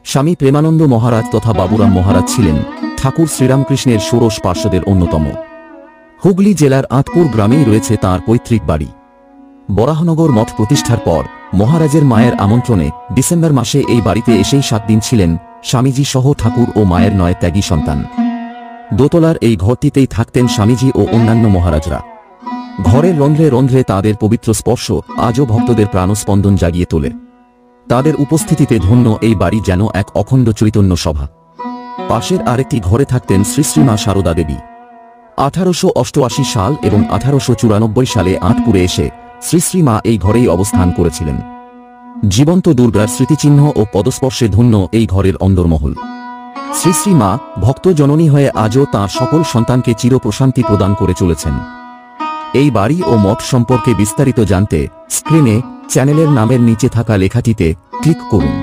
স্বামী প্রেমানন্দ মহারাজ তথা বাবুরাম মহারাজ ছিলেন ঠাকুর শ্রীরামকৃষ্ণের ষোড়শ পার্ষদের অন্যতম। হুগলি জেলার আঁতপুর গ্রামেই রয়েছে তাঁর পৈতৃক বাড়ি। বরাহনগর মঠ প্রতিষ্ঠার পর মহারাজের মায়ের আমন্ত্রণে ডিসেম্বর মাসে এই বাড়িতে এসেই 7 দিন ছিলেন স্বামীজি সহ ঠাকুর ও মায়ের 9 ত্যাগী সন্তান। দোতলার এই ঘরটিতেই থাকতেন স্বামীজি ও অন্যান্য মহারাজরা। ঘরের রন্ধ্রে রন্ধ্রে তাঁদের পবিত্র স্পর্শ আজও ভক্তদের প্রাণস্পন্দন জাগিয়ে তোলে। তাদের উপস্থিতিতে ধন্য এই বাড়ি যেন এক অখণ্ড চৈতন্য সভা। পাশের আরেকটি ঘরে থাকতেন শ্রী শ্রী মা সারদা দেবী। 1888 সাল এবং 1894 সালে আঁতপুরে এসে শ্রী শ্রী মা এই ঘরেই অবস্থান করেছিলেন। জীবন্ত দুর্গার স্মৃতিচিহ্ন ও পদস্পর্শে ধন্য এই ঘরের অন্দরমহল। শ্রী শ্রী মা ভক্ত জননী হয়ে আজও তাঁর সকল সন্তানকে চিরপ্রশান্তি প্রদান করে চলেছেন। এই বাড়ি ও মঠ সম্পর্কে বিস্তারিত জানতে স্ক্রিনে চ্যানেলের নামের নিচে থাকা লেখাটিতে ক্লিক করুন।